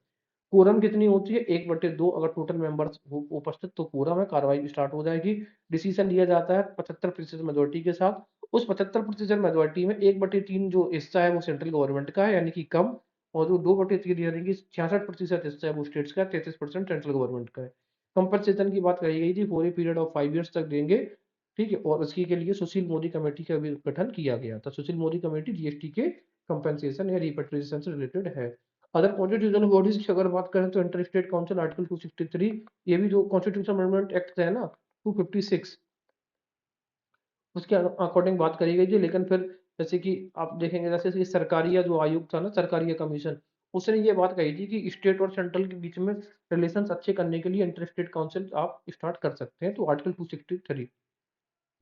Speaker 1: कोरम कितनी होती है, 1/2, अगर टोटल मेंबर्स उपस्थित तो कोरम है, कार्रवाई स्टार्ट हो जाएगी। डिसीजन लिया जाता है 75% मेजोरिटी के साथ। उस 75% मेजोरिटी में 1/3 जो हिस्सा है वो सेंट्रल गवर्नमेंट का है, यानी कि कम, और जो 2/3 यानी कि 66% हिस्सा है वो स्टेट्स का है, 33% सेंट्रल गवर्नमेंट का है। कंपनसेशन की बात कही गई थी, for a period of 5 years तक देंगे। ठीक है, और उसके के लिए सुशील मोदी कमेटी का भी गठन किया गया था। सुशील मोदी कमेटी जीएसटी के कंपनसेशन या रिपेट्रिएशन से रिलेटेड है। अदर कॉन्स्टिट्यूशनल बॉडीज की अगर बात करें तो इंटर स्टेट काउंसिल आर्टिकल 263, ये भी जो कॉन्स्टिट्यूशन अमेंडमेंट एक्ट है ना 256, उसके अकॉर्डिंग बात करी गई थी। लेकिन फिर जैसे कि आप देखेंगे, जैसे कि सरकारिया जो आयोग था ना, सरकारिया कमीशन, उसने ये बात कही थी कि स्टेट और सेंट्रल के बीच में रिलेशंस अच्छे करने के लिए इंटर स्टेट काउंसिल आप स्टार्ट कर सकते हैं, तो आर्टिकल 263,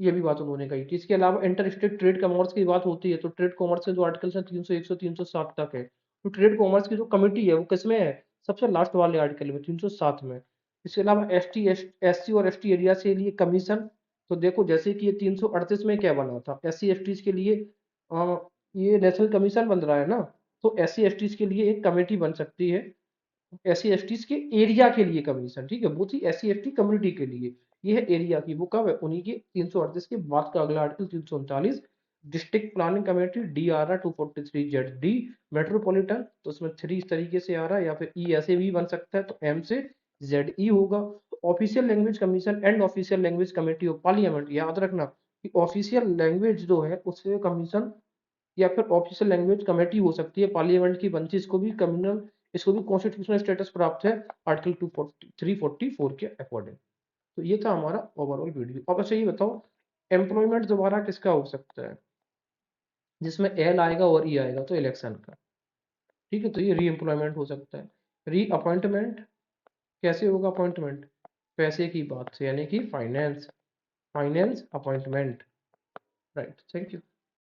Speaker 1: ये भी बात उन्होंने कही थी। इसके अलावा इंटर स्टेट ट्रेड कॉमर्स की बात होती है, तो ट्रेड कॉमर्स के जो आर्टिकल्स हैं 301 से 307 तक है। तो ट्रेड कॉमर्स की जो कमेटी है वो किसमें है, सबसे लास्ट वाले आर्टिकल में 307 में। इसके अलावा एससी और एसटी एरिया के लिए कमीशन, तो देखो जैसे कि ये 338 में क्या बना था, SC STs के लिए ये नेशनल कमीशन बन रहा है ना, तो SC STs के लिए एक कमेटी बन सकती है, SC STs के एरिया के लिए कमीशन, ठीक है, वो थी SC ST कम्युनिटी के लिए, ये है एरिया की, वो कब है, उन्हीं के 338 के बाद का अगला article 339। District planning committee DRR 243ZD, metropolitan, तो उसमें 3 इस तरीके से आ रहा है, या फिर ई ऐसे भी बन सकता है, तो M से ZE होगा। Official language commission and official language committee of parliament, याद रखना कि ऑफिशियल लैंग्वेज जो है उससे कमीशन या फिर ऑफिशियल लैंग्वेज कमेटी हो सकती है पार्लियामेंट की बनती, इसको भी कम्युनल, इसको भी कॉन्स्टिट्यूशनल स्टेटस प्राप्त है आर्टिकल 344 के अकॉर्डिंग। तो ये था हमारा ओवरऑल वीडियो। अब अच्छा ये बताओ, एम्प्लॉयमेंट दोबारा किसका हो सकता है, जिसमें एल आएगा और ई आएगा, तो इलेक्शन का। ठीक है, तो ये री एम्प्लॉयमेंट हो सकता है। री अपॉइंटमेंट कैसे होगा, अपॉइंटमेंट पैसे की बात से, यानी कि finance, finance appointment. Right, thank you.